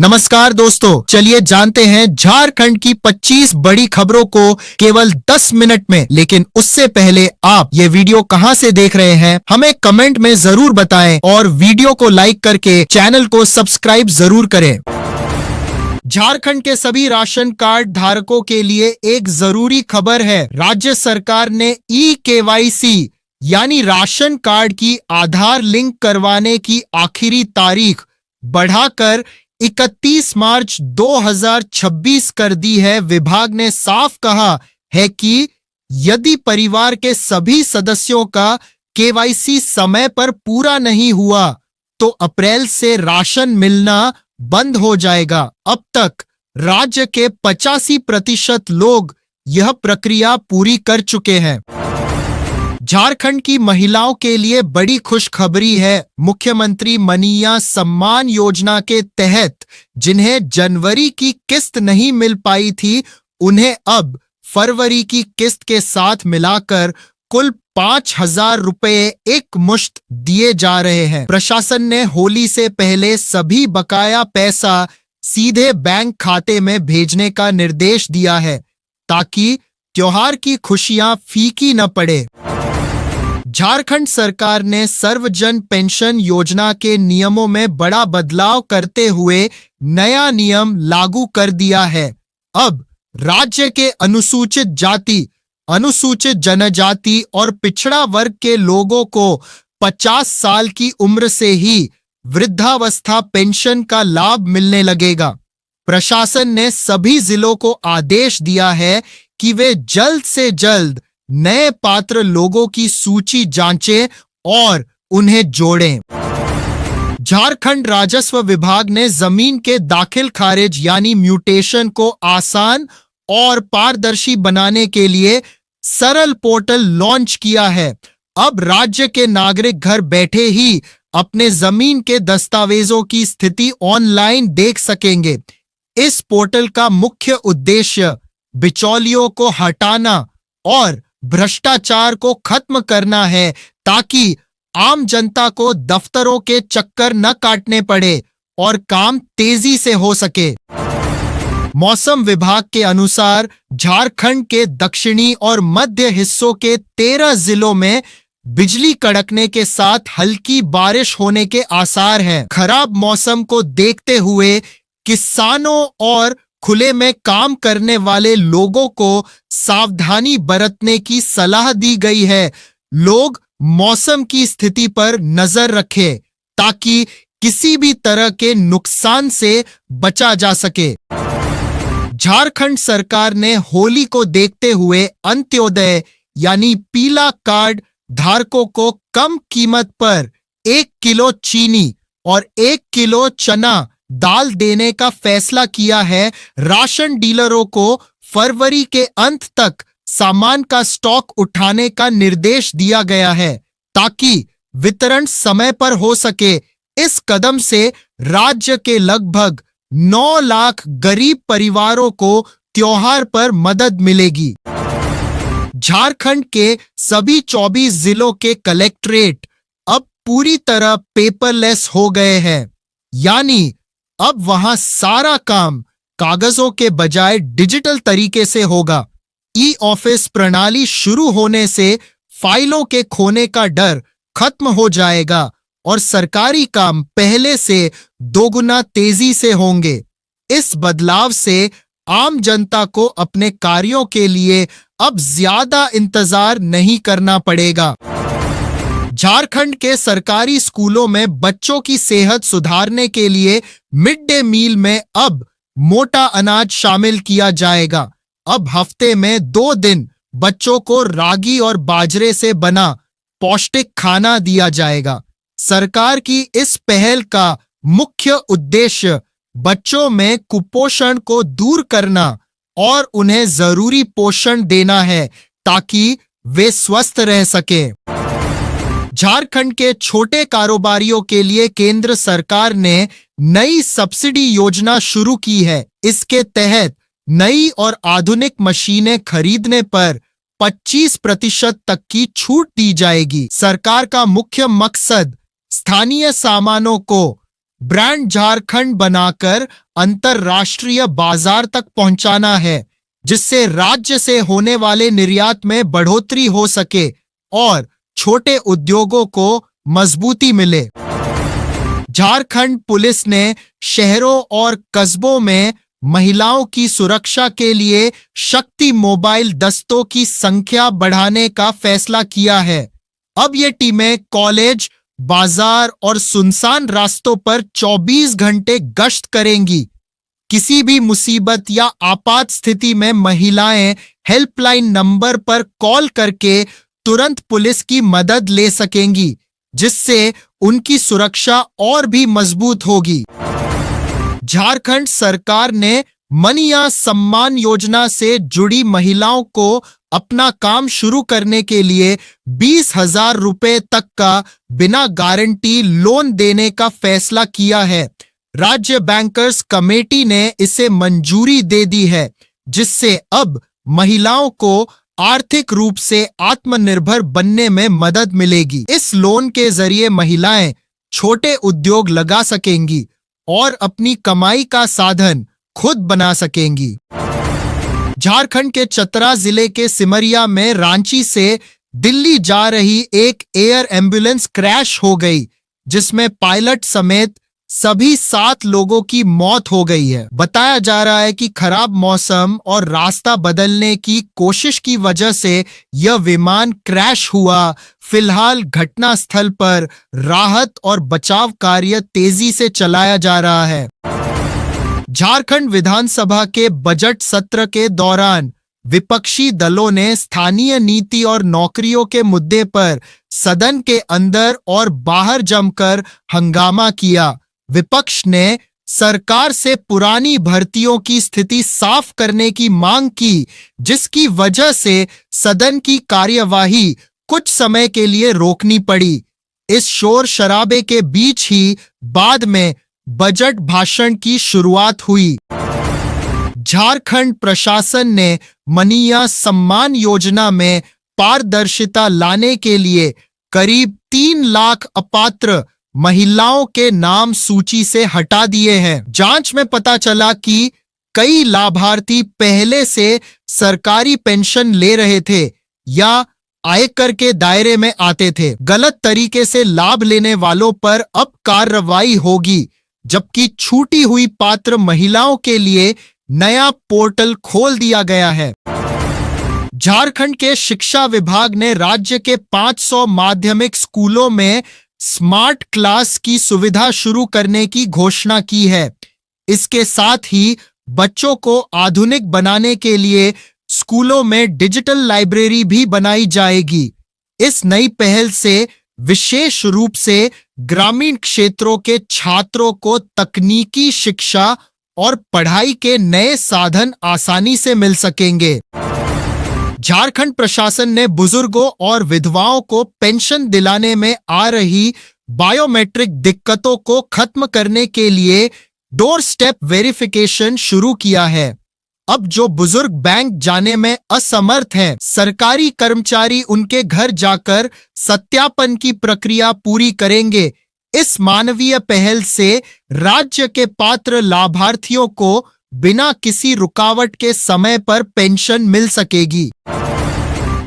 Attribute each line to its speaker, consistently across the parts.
Speaker 1: नमस्कार दोस्तों, चलिए जानते हैं झारखंड की 25 बड़ी खबरों को केवल 10 मिनट में। लेकिन उससे पहले आप ये वीडियो कहां से देख रहे हैं हमें कमेंट में जरूर बताएं और वीडियो को लाइक करके चैनल को सब्सक्राइब जरूर करें। झारखंड के सभी राशन कार्ड धारकों के लिए एक जरूरी खबर है। राज्य सरकार ने ई-KYC यानी राशन कार्ड की आधार लिंक करवाने की आखिरी तारीख बढ़ाकर 31 मार्च 2026 कर दी है। विभाग ने साफ कहा है कि यदि परिवार के सभी सदस्यों का KYC समय पर पूरा नहीं हुआ तो अप्रैल से राशन मिलना बंद हो जाएगा। अब तक राज्य के 85% लोग यह प्रक्रिया पूरी कर चुके हैं। झारखंड की महिलाओं के लिए बड़ी खुशखबरी है। मुख्यमंत्री मनीया सम्मान योजना के तहत जिन्हें जनवरी की किस्त नहीं मिल पाई थी, उन्हें अब फरवरी की किस्त के साथ मिलाकर कुल 5,000 रुपए एक मुश्त दिए जा रहे हैं। प्रशासन ने होली से पहले सभी बकाया पैसा सीधे बैंक खाते में भेजने का निर्देश दिया है ताकि त्योहार की खुशियां फीकी न पड़े। झारखंड सरकार ने सर्वजन पेंशन योजना के नियमों में बड़ा बदलाव करते हुए नया नियम लागू कर दिया है। अब राज्य के अनुसूचित जाति, अनुसूचित जनजाति और पिछड़ा वर्ग के लोगों को 50 साल की उम्र से ही वृद्धावस्था पेंशन का लाभ मिलने लगेगा। प्रशासन ने सभी जिलों को आदेश दिया है कि वे जल्द से जल्द नए पात्र लोगों की सूची जांचें और उन्हें जोड़ें। झारखंड राजस्व विभाग ने जमीन के दाखिल खारिज यानी म्यूटेशन को आसान और पारदर्शी बनाने के लिए सरल पोर्टल लॉन्च किया है। अब राज्य के नागरिक घर बैठे ही अपने जमीन के दस्तावेजों की स्थिति ऑनलाइन देख सकेंगे। इस पोर्टल का मुख्य उद्देश्य बिचौलियों को हटाना और भ्रष्टाचार को खत्म करना है ताकि आम जनता को दफ्तरों के चक्कर न काटने पड़े और काम तेजी से हो सके। मौसम विभाग के अनुसार झारखंड के दक्षिणी और मध्य हिस्सों के 13 जिलों में बिजली कड़कने के साथ हल्की बारिश होने के आसार हैं। खराब मौसम को देखते हुए किसानों और खुले में काम करने वाले लोगों को सावधानी बरतने की सलाह दी गई है। लोग मौसम की स्थिति पर नजर रखें ताकि किसी भी तरह के नुकसान से बचा जा सके। झारखंड सरकार ने होली को देखते हुए अंत्योदय यानी पीला कार्ड धारकों को कम कीमत पर 1 किलो चीनी और 1 किलो चना दाल देने का फैसला किया है। राशन डीलरों को फरवरी के अंत तक सामान का स्टॉक उठाने का निर्देश दिया गया है ताकि वितरण समय पर हो सके। इस कदम से राज्य के लगभग 9 लाख गरीब परिवारों को त्योहार पर मदद मिलेगी। झारखंड के सभी 24 जिलों के कलेक्ट्रेट अब पूरी तरह पेपरलेस हो गए हैं, यानी अब वहां सारा काम कागजों के बजाय डिजिटल तरीके से होगा। ई-ऑफिस प्रणाली शुरू होने से फाइलों के खोने का डर खत्म हो जाएगा और सरकारी काम पहले से दोगुना तेजी से होंगे। इस बदलाव से आम जनता को अपने कार्यों के लिए अब ज्यादा इंतजार नहीं करना पड़ेगा। झारखंड के सरकारी स्कूलों में बच्चों की सेहत सुधारने के लिए मिड डे मील में अब मोटा अनाज शामिल किया जाएगा। अब हफ्ते में 2 दिन बच्चों को रागी और बाजरे से बना पौष्टिक खाना दिया जाएगा। सरकार की इस पहल का मुख्य उद्देश्य बच्चों में कुपोषण को दूर करना और उन्हें जरूरी पोषण देना है ताकि वे स्वस्थ रह सकें। झारखंड के छोटे कारोबारियों के लिए केंद्र सरकार ने नई सब्सिडी योजना शुरू की है। इसके तहत नई और आधुनिक मशीनें खरीदने पर 25% तक की छूट दी जाएगी। सरकार का मुख्य मकसद स्थानीय सामानों को ब्रांड झारखंड बनाकर अंतरराष्ट्रीय बाजार तक पहुंचाना है, जिससे राज्य से होने वाले निर्यात में बढ़ोतरी हो सके और छोटे उद्योगों को मजबूती मिले। झारखंड पुलिस ने शहरों और कस्बों में महिलाओं की सुरक्षा के लिए शक्ति मोबाइल दस्तों की संख्या बढ़ाने का फैसला किया है। अब ये टीमें कॉलेज, बाजार और सुनसान रास्तों पर 24 घंटे गश्त करेंगी। किसी भी मुसीबत या आपात स्थिति में महिलाएं हेल्पलाइन नंबर पर कॉल करके तुरंत पुलिस की मदद ले सकेंगी, जिससे उनकी सुरक्षा और भी मजबूत होगी। झारखंड सरकार ने मनिया सम्मान योजना से जुड़ी महिलाओं को अपना काम शुरू करने के लिए 20,000 रुपए तक का बिना गारंटी लोन देने का फैसला किया है। राज्य बैंकर्स कमेटी ने इसे मंजूरी दे दी है, जिससे अब महिलाओं को आर्थिक रूप से आत्मनिर्भर बनने में मदद मिलेगी। इस लोन के जरिए महिलाएं छोटे उद्योग लगा सकेंगी और अपनी कमाई का साधन खुद बना सकेंगी। झारखंड के चतरा जिले के सिमरिया में रांची से दिल्ली जा रही एक एयर एम्बुलेंस क्रैश हो गई, जिसमें पायलट समेत सभी 7 लोगों की मौत हो गई है। बताया जा रहा है कि खराब मौसम और रास्ता बदलने की कोशिश की वजह से यह विमान क्रैश हुआ। फिलहाल घटनास्थल पर राहत और बचाव कार्य तेजी से चलाया जा रहा है। झारखंड विधानसभा के बजट सत्र के दौरान विपक्षी दलों ने स्थानीय नीति और नौकरियों के मुद्दे पर सदन के अंदर और बाहर जमकर हंगामा किया। विपक्ष ने सरकार से पुरानी भर्तियों की स्थिति साफ करने की मांग की, जिसकी वजह से सदन की कार्यवाही कुछ समय के लिए रोकनी पड़ी। इस शोर शराबे के बीच ही बाद में बजट भाषण की शुरुआत हुई। झारखंड प्रशासन ने मनिया सम्मान योजना में पारदर्शिता लाने के लिए करीब 3 लाख अपात्र महिलाओं के नाम सूची से हटा दिए हैं। जांच में पता चला कि कई लाभार्थी पहले से सरकारी पेंशन ले रहे थे या आयकर के दायरे में आते थे। गलत तरीके से लाभ लेने वालों पर अब कार्रवाई होगी, जबकि छूटी हुई पात्र महिलाओं के लिए नया पोर्टल खोल दिया गया है। झारखंड के शिक्षा विभाग ने राज्य के 500 माध्यमिक स्कूलों में स्मार्ट क्लास की सुविधा शुरू करने की घोषणा की है। इसके साथ ही बच्चों को आधुनिक बनाने के लिए स्कूलों में डिजिटल लाइब्रेरी भी बनाई जाएगी। इस नई पहल से विशेष रूप से ग्रामीण क्षेत्रों के छात्रों को तकनीकी शिक्षा और पढ़ाई के नए साधन आसानी से मिल सकेंगे। झारखंड प्रशासन ने बुजुर्गों और विधवाओं को पेंशन दिलाने में आ रही बायोमेट्रिक दिक्कतों को खत्म करने के लिए डोर स्टेप वेरिफिकेशन शुरू किया है। अब जो बुजुर्ग बैंक जाने में असमर्थ हैं, सरकारी कर्मचारी उनके घर जाकर सत्यापन की प्रक्रिया पूरी करेंगे। इस मानवीय पहल से राज्य के पात्र लाभार्थियों को बिना किसी रुकावट के समय पर पेंशन मिल सकेगी।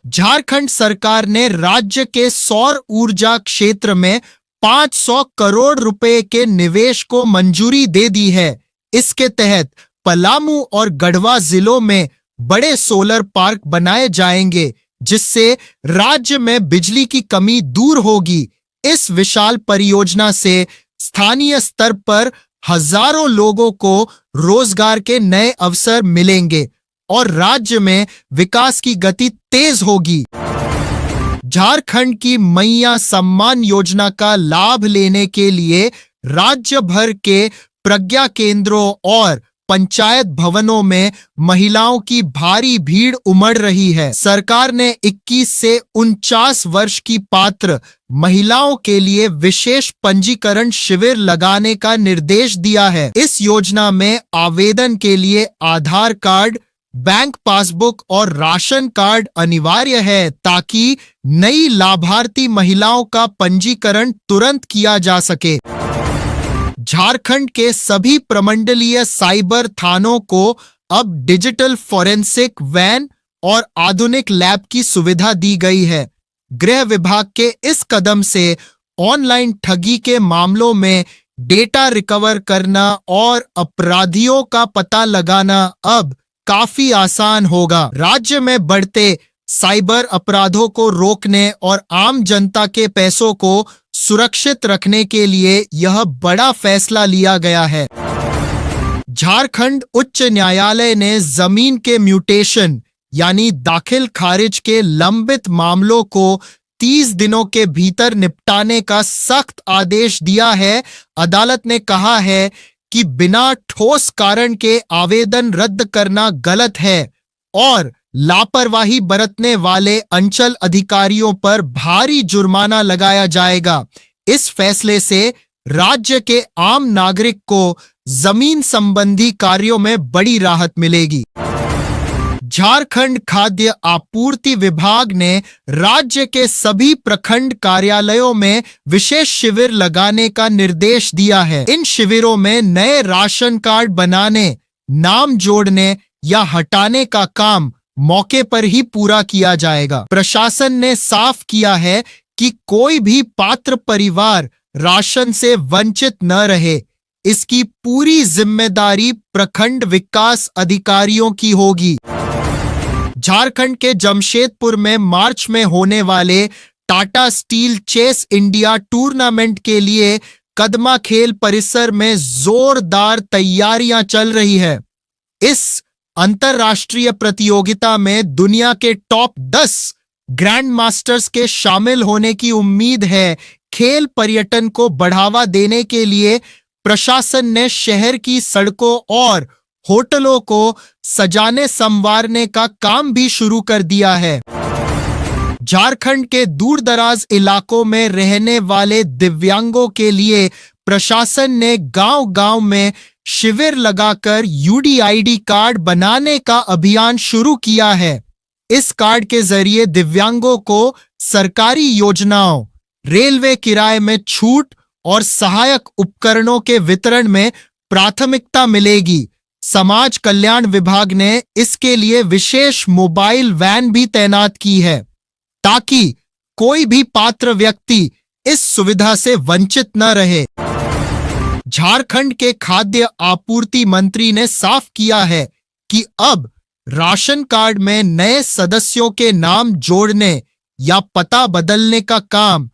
Speaker 1: झारखंड सरकार ने राज्य के सौर ऊर्जा क्षेत्र में 500 करोड़ रुपए के निवेश को मंजूरी दे दी है। इसके तहत पलामू और गढ़वा जिलों में बड़े सोलर पार्क बनाए जाएंगे, जिससे राज्य में बिजली की कमी दूर होगी। इस विशाल परियोजना से स्थानीय स्तर पर हजारों लोगों को रोजगार के नए अवसर मिलेंगे और राज्य में विकास की गति तेज होगी। झारखंड की मैया सम्मान योजना का लाभ लेने के लिए राज्य भर के प्रज्ञा केंद्रों और पंचायत भवनों में महिलाओं की भारी भीड़ उमड़ रही है। सरकार ने 21 से 49 वर्ष की पात्र महिलाओं के लिए विशेष पंजीकरण शिविर लगाने का निर्देश दिया है। इस योजना में आवेदन के लिए आधार कार्ड, बैंक पासबुक और राशन कार्ड अनिवार्य है, ताकि नई लाभार्थी महिलाओं का पंजीकरण तुरंत किया जा सके। झारखंड के सभी प्रमंडलीय साइबर थानों को अब डिजिटल फॉरेंसिक वैन और आधुनिक लैब की सुविधा दी गई है। गृह विभाग के इस कदम से ऑनलाइन ठगी के मामलों में डेटा रिकवर करना और अपराधियों का पता लगाना अब काफी आसान होगा। राज्य में बढ़ते साइबर अपराधों को रोकने और आम जनता के पैसों को सुरक्षित रखने के लिए यह बड़ा फैसला लिया गया है। झारखंड उच्च न्यायालय ने जमीन के म्यूटेशन यानी दाखिल खारिज के लंबित मामलों को 30 दिनों के भीतर निपटाने का सख्त आदेश दिया है। अदालत ने कहा है कि बिना ठोस कारण के आवेदन रद्द करना गलत है और लापरवाही बरतने वाले अंचल अधिकारियों पर भारी जुर्माना लगाया जाएगा। इस फैसले से राज्य के आम नागरिक को जमीन संबंधी कार्यों में बड़ी राहत मिलेगी। झारखंड खाद्य आपूर्ति विभाग ने राज्य के सभी प्रखंड कार्यालयों में विशेष शिविर लगाने का निर्देश दिया है। इन शिविरों में नए राशन कार्ड बनाने, नाम जोड़ने या हटाने का काम मौके पर ही पूरा किया जाएगा। प्रशासन ने साफ किया है कि कोई भी पात्र परिवार राशन से वंचित न रहे। इसकी पूरी जिम्मेदारी प्रखंड विकास अधिकारियों की होगी। झारखंड के जमशेदपुर में मार्च में होने वाले Tata Steel chess India tournament के लिए कदमा खेल परिसर में जोरदार तैयारियां चल रही है। इस अंतरराष्ट्रीय प्रतियोगिता में दुनिया के टॉप 10 ग्रैंड मास्टर्स के शामिल होने की उम्मीद है। खेल पर्यटन को बढ़ावा देने के लिए प्रशासन ने शहर की सड़कों और होटलों को सजाने संवारने का काम भी शुरू कर दिया है। झारखंड के दूरदराज इलाकों में रहने वाले दिव्यांगों के लिए प्रशासन ने गांव-गांव में शिविर लगाकर यूडीआईडी कार्ड बनाने का अभियान शुरू किया है। इस कार्ड के जरिए दिव्यांगों को सरकारी योजनाओं, रेलवे किराए में छूट और सहायक उपकरणों के वितरण में प्राथमिकता मिलेगी। समाज कल्याण विभाग ने इसके लिए विशेष मोबाइल वैन भी तैनात की है ताकि कोई भी पात्र व्यक्ति इस सुविधा से वंचित न रहे। झारखंड के खाद्य आपूर्ति मंत्री ने साफ किया है कि अब राशन कार्ड में नए सदस्यों के नाम जोड़ने या पता बदलने का काम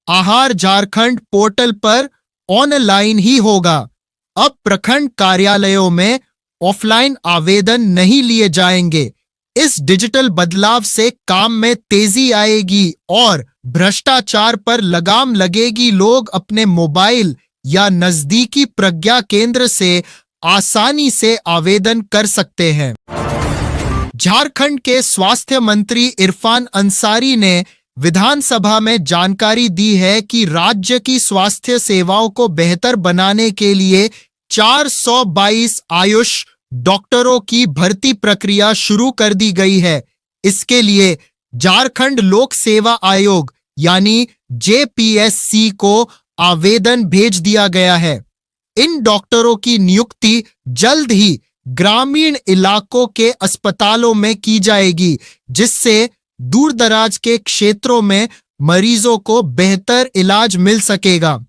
Speaker 1: आहार झारखंड पोर्टल पर ऑनलाइन ही होगा। अब प्रखंड कार्यालयों में ऑफलाइन आवेदन नहीं लिए जाएंगे। इस डिजिटल बदलाव से काम में तेजी आएगी और भ्रष्टाचार पर लगाम लगेगी। लोग अपने मोबाइल या नजदीकी प्रज्ञा केंद्र से आसानी से आवेदन कर सकते हैं। झारखंड के स्वास्थ्य मंत्री इरफान अंसारी ने विधानसभा में जानकारी दी है कि राज्य की स्वास्थ्य सेवाओं को बेहतर बनाने के लिए 422 आयुष डॉक्टरों की भर्ती प्रक्रिया शुरू कर दी गई है। इसके लिए झारखंड लोक सेवा आयोग यानी जेपीएससी को आवेदन भेज दिया गया है। इन डॉक्टरों की नियुक्ति जल्द ही ग्रामीण इलाकों के अस्पतालों में की जाएगी, जिससे दूरदराज के क्षेत्रों में मरीजों को बेहतर इलाज मिल सकेगा।